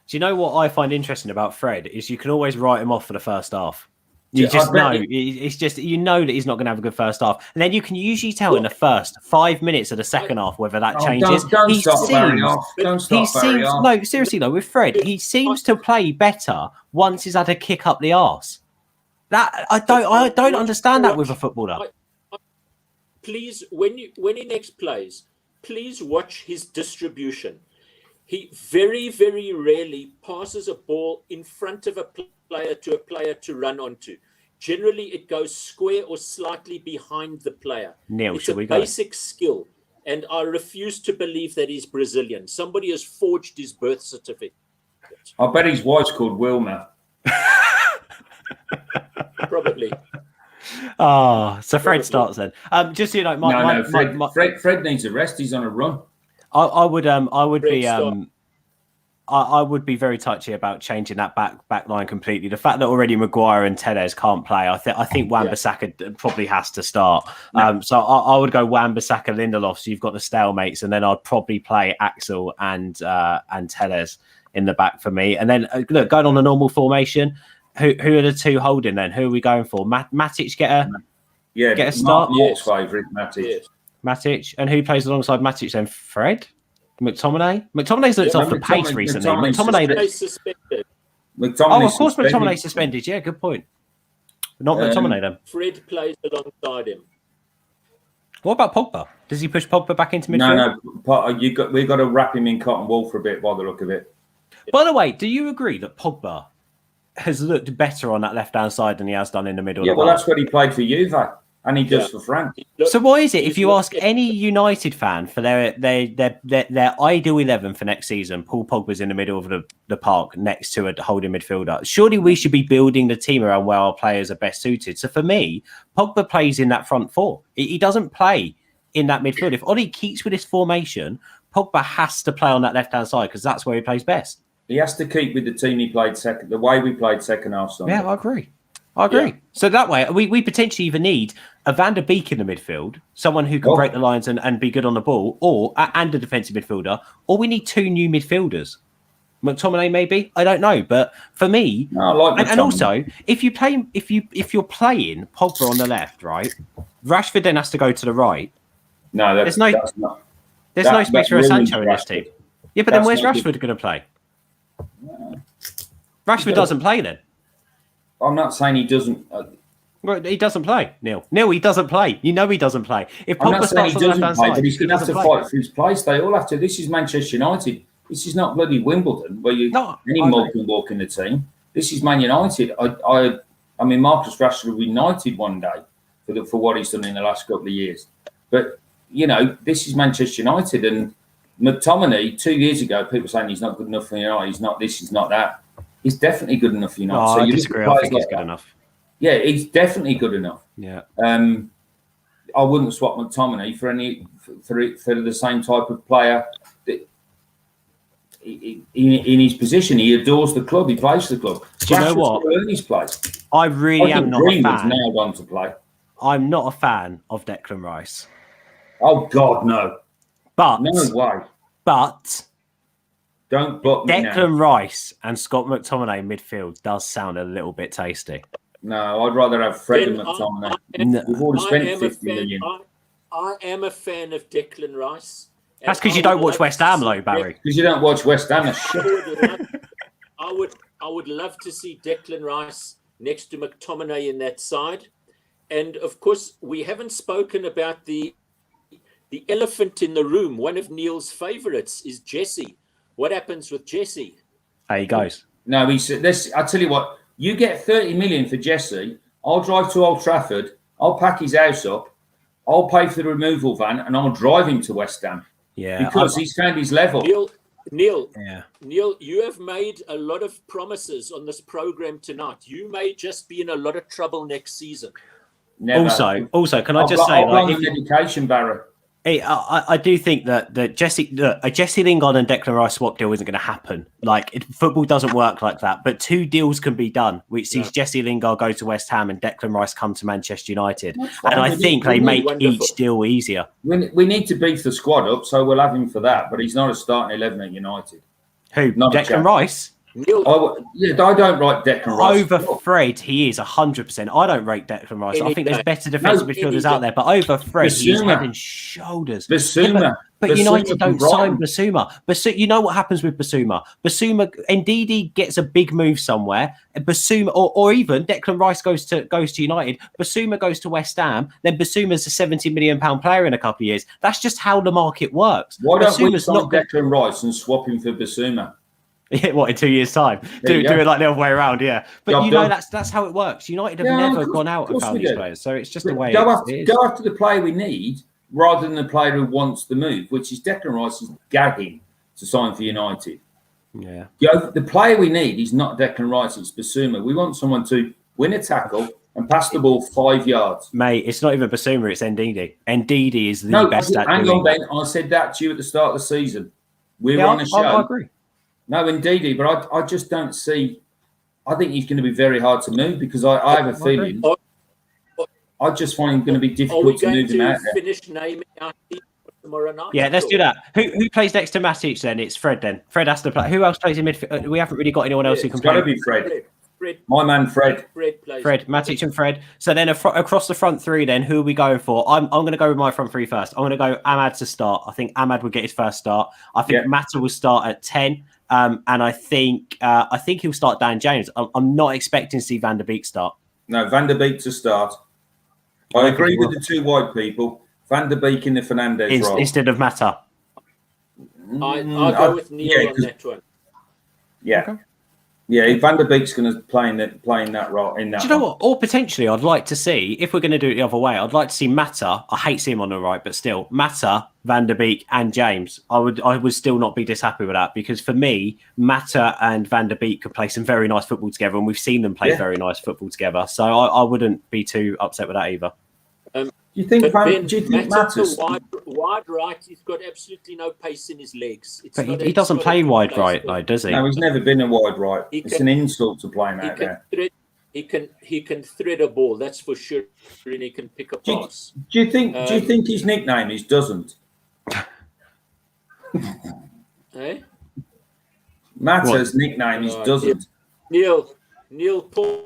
Do you know what I find interesting about Fred is you can always write him off for the first half. You just know. It's just you know that he's not going to have a good first half, and then you can usually tell in the first 5 minutes of the second half whether that changes. Don't start Barry off. Don't start Barry off. No, seriously though, with Fred, he seems to play better once he's had a kick up the arse. That I don't understand that with a footballer. Please, when he next plays, please watch his distribution. He very, very rarely passes a ball in front of a player to run onto. Generally, it goes square or slightly behind the player. Neil, it's a basic skill, and I refuse to believe that he's Brazilian. Somebody has forged his birth certificate. I bet his wife's called Wilma. Probably. So Fred starts then. Just so you know, Fred needs a rest. He's on a run. I would be very touchy about changing that back line completely. The fact that already Maguire and Tellez can't play, I think Wan-Bissaka probably has to start. So I would go Wan-Bissaka, Lindelof. So you've got the stalemates, and then I'd probably play Axel and Tellez in the back for me. And then look, going on a normal formation, who are the two holding then? Who are we going for? Matic get a start. Mark's favourite, Matic. Yes. Matic, and who plays alongside Matic then? Fred. McTominay's looked off the pace recently. McTominay's suspended. Of course, McTominay's suspended. Yeah, good point. But not McTominay then. Fred plays alongside him. What about Pogba? Does he push Pogba back into midfield? No. We've got to wrap him in cotton wool for a bit by the look of it. By the way, do you agree that Pogba has looked better on that left-hand side than he has done in the middle? Yeah, well, that's what he played for Juve, and he does for France. So why is it, if you ask any United fan for their ideal 11 for next season, Paul Pogba's in the middle of the park next to a holding midfielder? Surely we should be building the team around where our players are best suited. So for me, Pogba plays in that front four. He doesn't play in that midfield. If Ollie keeps with his formation, Pogba has to play on that left-hand side because that's where he plays best. He has to keep with the team he played second, the way we played second half Sunday. Yeah, I agree. Yeah. So that way, we potentially either need a Van der Beek in the midfield, someone who can break the lines and be good on the ball, and a defensive midfielder, or we need two new midfielders. McTominay maybe, I don't know, but for me, I like and also if you're playing Pogba on the left, right, Rashford then has to go to the right. No, there's no space for a Sancho in this team. Yeah, but then where's Rashford going to play? Rashford doesn't play then. I'm not saying he doesn't. Well, he doesn't play, Neil. He doesn't play. You know he doesn't play. If Pogba starts on the left-hand side, but he's going to have to fight for his place. They all have to. This is Manchester United. This is not bloody Wimbledon where any mug can walk in the team. This is Man United. I mean, Marcus Rashford will be knighted one day for what he's done in the last couple of years. But this is Manchester United, and McTominay 2 years ago, people were saying he's not good enough for United. He's not this. He's not that. He's definitely good enough for United. No, I disagree. I think he's good enough. Yeah, he's definitely good enough. Yeah. I wouldn't swap McTominay for the same type of player. That in his position, he adores the club. He plays for the club. Do you know what? Earn his place. I really am not a fan. Nailed on to play. I'm not a fan of Declan Rice. Oh God, no. But no way. But don't block me Declan now. Rice and Scott McTominay midfield does sound a little bit tasty. No, I'd rather have Fred and McTominay. We've already spent 50 million. I am a fan of Declan Rice. That's because you don't watch West Ham, though, Barry. Because you don't watch West Ham. I would love to see Declan Rice next to McTominay in that side. And, of course, we haven't spoken about the elephant in the room. One of Neil's favourites is Jesse. What happens with Jesse? There he goes. No, he said this. I tell you what, you get 30 million for Jesse. I'll drive to Old Trafford. I'll pack his house up. I'll pay for the removal van, and I'll drive him to West Ham. Yeah, because he's found his level. Neil, you have made a lot of promises on this program tonight. You may just be in a lot of trouble next season. Never. Also, can I just say, like, education, Barry. I do think that a Jesse Lingard and Declan Rice swap deal isn't going to happen. Football doesn't work like that. But two deals can be done, which sees Jesse Lingard go to West Ham and Declan Rice come to Manchester United. And I think they make each deal easier. We need to beef the squad up, so we'll have him for that. But he's not a starting 11 at United. Who? Declan Rice? Neil, I don't rate Declan Rice. Over Fred, he is 100%. I don't rate Declan Rice. I think there's better defensive midfielders out there, but over Fred, he's head and shoulders. Basuma. But United don't sign Basuma. You know what happens with Basuma? Ndidi gets a big move somewhere. Basuma, or even Declan Rice goes to United. Basuma goes to West Ham. Then Basuma's a £70 million player in a couple of years. That's just how the market works. Why don't we sign Declan Rice and swap him for Basuma? Yeah, what, in 2 years' time? Do it like the other way around, yeah. But that's how it works. United have never gone out and found these players, so it's just the way it is. Go after the player we need rather than the player who wants the move, which is Declan Rice is gagging to sign for United. Yeah. The player we need is not Declan Rice, it's Basuma. We want someone to win a tackle and pass the ball 5 yards. Mate, it's not even Basuma, it's Ndidi. Ndidi is the best at doing hang on, Ben. I said that to you at the start of the season. We're on a show. I agree. No, Ndidi, but I just don't see. I think he's going to be very hard to move because I have a feeling. I just find him going to be difficult to move him out there. Finish naming our team tomorrow night? Yeah, let's do that. Who plays next to Matic then? It's Fred then. Fred has to play. Who else plays in midfield? We haven't really got anyone else who can play. It's got to be Fred. My man Fred. Fred, Matic and Fred. So then across the front three then, who are we going for? I'm going to go with my front three first. I'm going to go Ahmad to start. I think Ahmad would get his first start. I think Mata will start at 10. And I think he'll start Dan James. I'm not expecting to see Van der Beek start. No, Van der Beek to start. I agree with the two wide people. Van der Beek in the Fernandes role. Instead of Mata. I'll go with Neil on that one. Yeah. Okay. Yeah, Van der Beek's going to play in that role. In that. Do you know what? Or potentially, I'd like to see, if we're going to do it the other way, I'd like to see Mata. I hate seeing him on the right, but still, Mata, Van der Beek, and James. I would still not be dishappy with that because for me, Mata and Van der Beek could play some very nice football together, and we've seen them play very nice football together. So I wouldn't be too upset with that either. Do you think Mata's wide right? He's got absolutely no pace in his legs. But he doesn't play wide right, though, does he? No, he's never been a wide right. It's an insult to playing out there. He can thread a ball, that's for sure, and he can pick a pass. Do you think his nickname is Doesn't? Mata's nickname is Doesn't. Neil, pour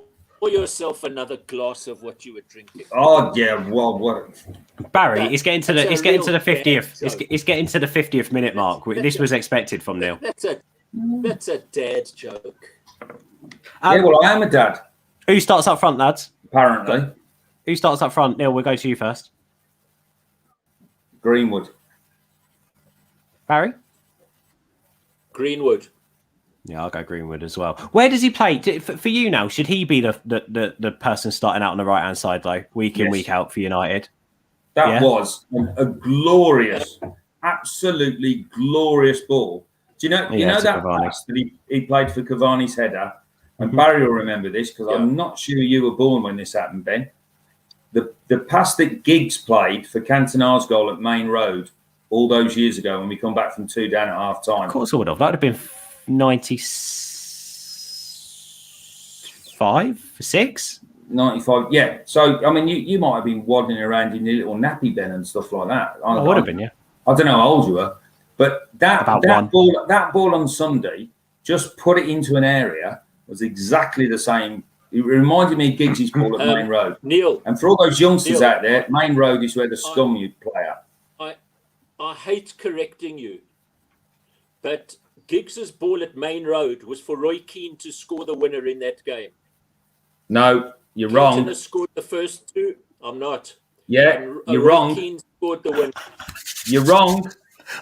yourself another glass of what you were drinking. Oh yeah, well, what? Barry, it's getting to the 50th. It's getting to the 50th minute mark. This was expected from Neil. That's a dad joke. Yeah, well, I am a dad. Who starts up front, lads? Apparently. Who starts up front? Neil, we'll go to you first. Greenwood. Barry? Greenwood. Yeah, I'll go Greenwood as well. Where does he play? For you now, should he be the person starting out on the right-hand side, though, week in, week out for United? That was a glorious, absolutely glorious ball. Do you know that pass that he played for Cavani's header? And Barry will remember this because I'm not sure you were born when this happened, Ben. The pass that Giggs played for Cantona's goal at Main Road all those years ago when we come back from 2 down at half time. Of course I would have. That would have been 96. Yeah. So I mean, you might have been waddling around in your little nappy bin and stuff like that. I would have been, yeah. I don't know how old you were, but that ball on Sunday, just put it into an area, was exactly the same. It reminded me of Giggs' ball at Main Road. Neil, and for all those youngsters out there, Main Road is where the scum you play at. I hate correcting you, but Giggs' ball at Main Road was for Roy Keane to score the winner in that game. No, you're wrong. Keane scored the first two. I'm not. Yeah, you're wrong. Keane scored the winner. You're wrong.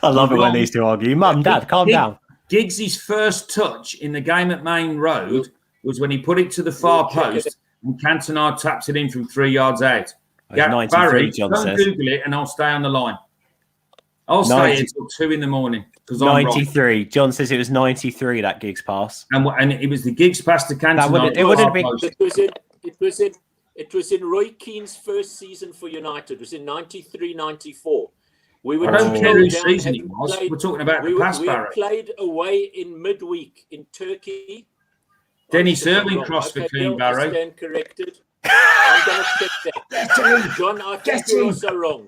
I love it when these two argue. Mum, Dad, calm down. Giggs' first touch in the game at Main Road was when he put it to the far post and Cantona taps it in from 3 yards out. Barry, don't Google it and I'll stay on the line. I'll stay until 2 in the morning. 93. Wrong. John says it was 93, that Giggs pass. And it was the Giggs pass to Cantona. It would have been. It was in Roy Keane's first season for United. It was in 93-94. I don't care whose season it was. We're talking about the pass, Barry. We played away in midweek in Turkey. Dennis Irwin crossed for clean, Barry. Stand corrected. I'm going to check that. John, I think you're also wrong.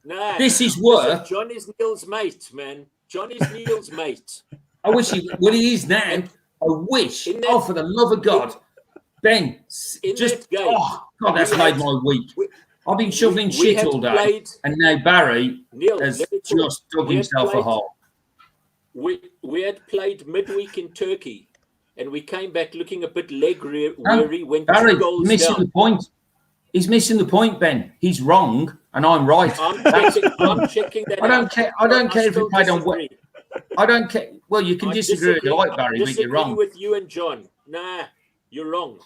No, this is work. John is Neil's mate, man. John is Neil's mate. I wish he is now. wish. For the love of God. Ben, just, God, that's made my week. I've been shoveling shit all day, and now Barry has just dug himself a hole. We had played midweek in Turkey, and we came back looking a bit leg weary. Went Barry, 2 goals missing down. the point. He's missing the point, Ben. He's wrong, and I'm right. I'm checking that. I don't care. I don't care if you played on. I don't care. Well, you can disagree if you like, Barry, but you're wrong. With you and John. Nah, you're wrong.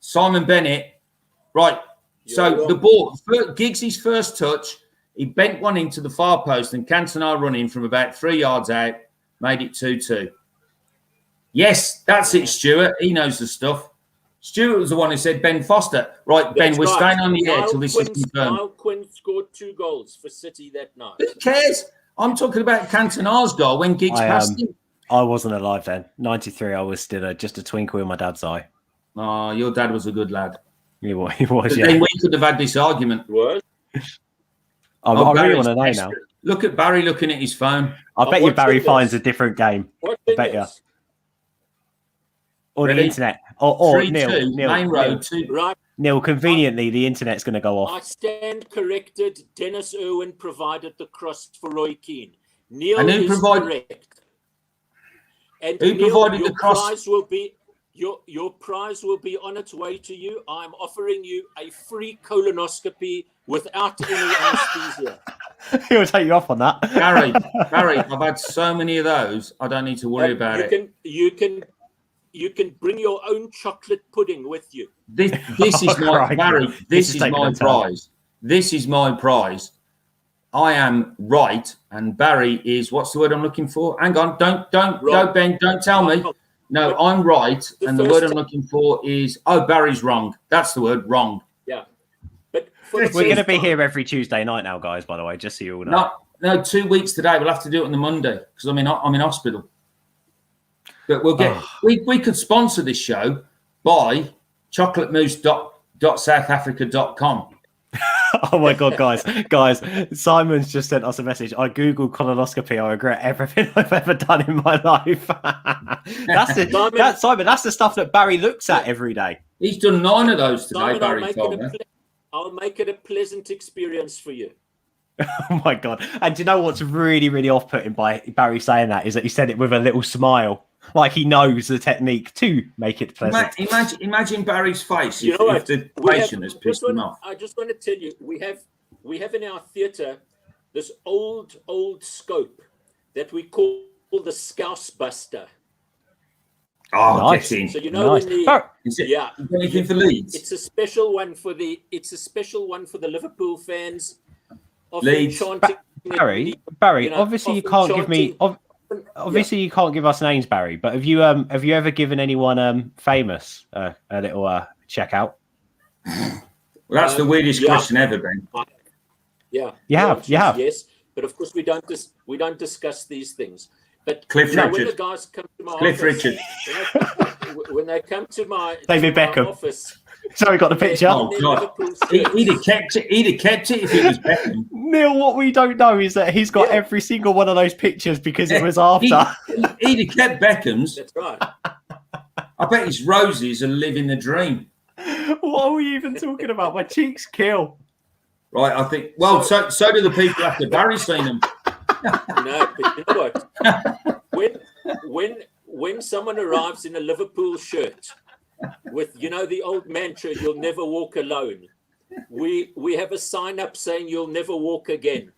Simon Bennett, right? The ball, Giggs's first touch, he bent one into the far post, and Cantona running from about 3 yards out made it 2-2. Yes, that's it, Stuart. He knows the stuff. Stuart was the one who said Ben Foster. Right, Ben, we're staying on the air till this is confirmed. Niall Quinn scored 2 goals for City that night. Who cares? I'm talking about Cantona's goal when Giggs passed him. I wasn't alive then. 93, I was still just a twinkle in my dad's eye. Oh, your dad was a good lad. He was, yeah. Then we could have had this argument. What? I really want to know now. Look at Barry looking at his phone. I bet you Barry finds a different game. I bet you. Or the internet. Or Neil. Main road 2. Right. Neil, conveniently, the internet's going to go off. I stand corrected. Dennis Irwin provided the cross for Roy Keane. Neil is correct. And who Neil, provided the cross? Prize will be, your prize will be on its way to you. I'm offering you a free colonoscopy without any anesthesia. He'll take you off on that. Barry, I've had so many of those. I don't need to worry about it. You can bring your own chocolate pudding with you. This is my Barry. This is my prize. This is my prize. I am right, and Barry is. What's the word I'm looking for? Hang on, don't go, Ben. Don't tell me. No, I'm right, and the word I'm looking for is. Oh, Barry's wrong. That's the word. Wrong. Yeah, but we're going to be here every Tuesday night now, guys. By the way, just so you all know. No, 2 weeks today. We'll have to do it on the Monday because I'm in hospital. But we'll get. We could sponsor this show by chocolatemousse.southafrica.com. Oh my God, guys! Simon's just sent us a message. I googled colonoscopy. I regret everything I've ever done in my life. Simon. That's the stuff that Barry looks at every day. He's done 9 of those today. Simon, Barry told me. I'll make it a pleasant experience for you. Oh my God! And do you know what's really, really off-putting by Barry saying that is that he said it with a little smile. Like he knows the technique to make it pleasant. Imagine Barry's face if the patient has pissed him off. I just want to tell you, we have in our theatre this old scope that we call the Scouse Buster. Oh, nice. Getting. So nice. Anything for Leeds? It's a special one for the Liverpool fans. Leeds. Barry, obviously you can't give me. Obviously, you can't give us names, Barry. But have you ever given anyone famous a little check out? Well, that's the weirdest question ever, Ben. Yeah, you have. Yes, but of course we don't discuss these things. But Cliff Richard. When the guys come to my Cliff office, Richard. When they come to my David Beckham office. Sorry, got the picture. Oh God, he'd have kept it. He'd have kept it if it was Beckham. Neil, what we don't know is that he's got every single one of those pictures because it was after. He'd have kept Beckham's. That's right. I bet his roses are living the dream. What are we even talking about? My cheeks kill. Right, I think. Well, so do the people after Barry's seen them. No, but you know what? When someone arrives in a Liverpool shirt with the old mantra, "You'll never walk alone," we have a sign up saying, "You'll never walk again."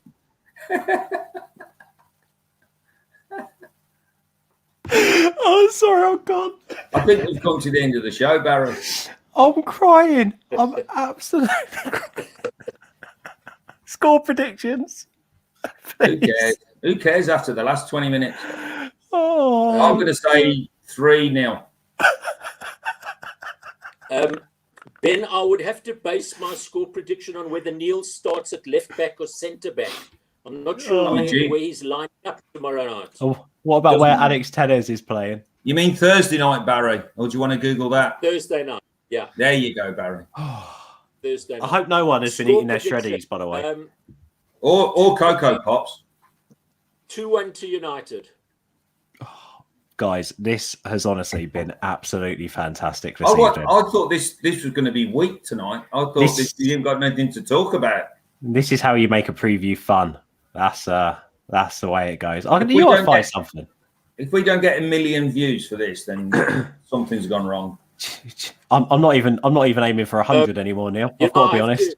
Oh, sorry, oh God. I think we've come to the end of the show, Barry. I'm crying. I'm absolutely crying. Score predictions. Who cares after the last 20 minutes? Oh, I'm going to say 3-0. Ben, I would have to base my score prediction on whether Neil starts at left back or centre back. I'm not sure where he's lined up tomorrow night. Oh, what about where Alex Tellez is playing? You mean Thursday night, Barry? Or do you want to Google that? Thursday night, yeah. There you go, Barry. Thursday night. I hope no one has been eating their shreddies, by the way. Or Cocoa Pops. 2-1 to United. guys, this has honestly been absolutely fantastic this I evening. thought this was going to be weak tonight. I thought you didn't got nothing to talk about. This is how you make a preview fun. That's the way it goes. You want to find something. If we don't get 1 million views for this, then something's gone wrong. I'm not even aiming for 100 anymore, Neil. I've got to be honest.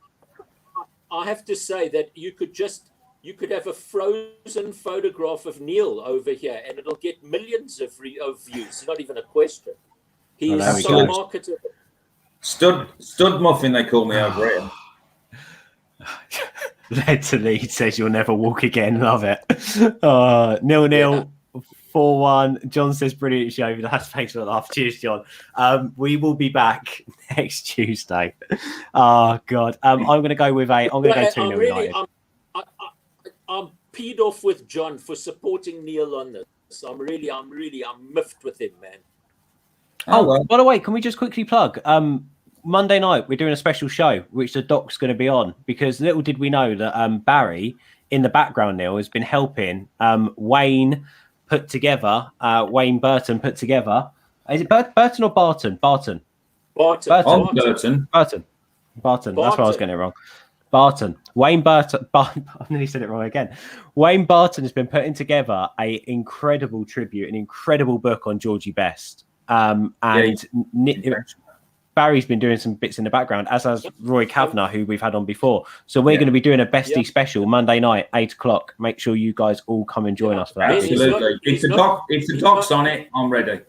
I have to say that you could have a frozen photograph of Neil over here, and it'll get millions of views. It's not even a question. He's so marketable. Stud muffin, they call me over here. Led to lead says you'll never walk again. Love it. 0-0. 4-1. John says brilliant show. That's thanks for the laugh. Cheers, John. We will be back next Tuesday. Oh God. I'm going to go with I'm going to go 2-0 United. I'm peed off with John for supporting Neil on this. I'm miffed with him, man. Oh, by the way, can we just quickly plug? Monday night we're doing a special show, which the doc's going to be on, because little did we know that Barry in the background, Neil, has been helping Wayne Burton put together. Is it Burton or Barton? Barton. Barton. That's why I was getting it wrong. Barton. Wayne Burton. I nearly said it wrong again. Wayne Barton has been putting together an incredible tribute, an incredible book on Georgie Best. Barry's been doing some bits in the background, as has Roy Kavanagh, who we've had on before. So we're going to be doing a bestie special Monday night, 8:00. Make sure you guys all come and join us for that. Absolutely. If the doc's on it, I'm ready.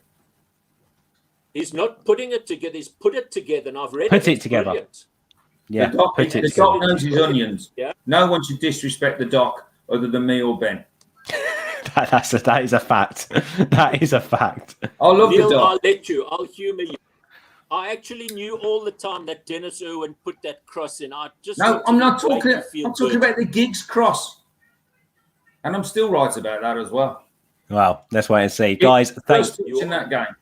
He's not putting it together. He's put it together, and I've read it together. Brilliant. Yeah, the doc knows his onions. Yeah. No one should disrespect the doc other than me or Ben. that is a fact. That is a fact. I love Neil, the doc. I'll let you. I'll humour you. I actually knew all the time that Dennis Irwin put that cross in. I'm not talking. I'm talking about the Giggs cross, and I'm still right about that as well. Well, let's wait and see, guys. Thanks in that game.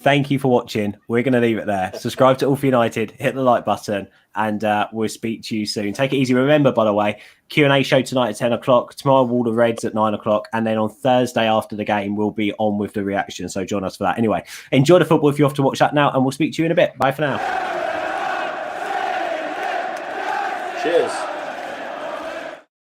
Thank you for watching. We're going to leave it there. Subscribe to All for United. Hit the like button, and we'll speak to you soon. Take it easy. Remember, by the way, Q&A show tonight at 10:00. Tomorrow, Wall of Reds at 9:00. And then on Thursday after the game, we'll be on with the reaction. So join us for that. Anyway, enjoy the football if you're off to watch that now. And we'll speak to you in a bit. Bye for now. Cheers.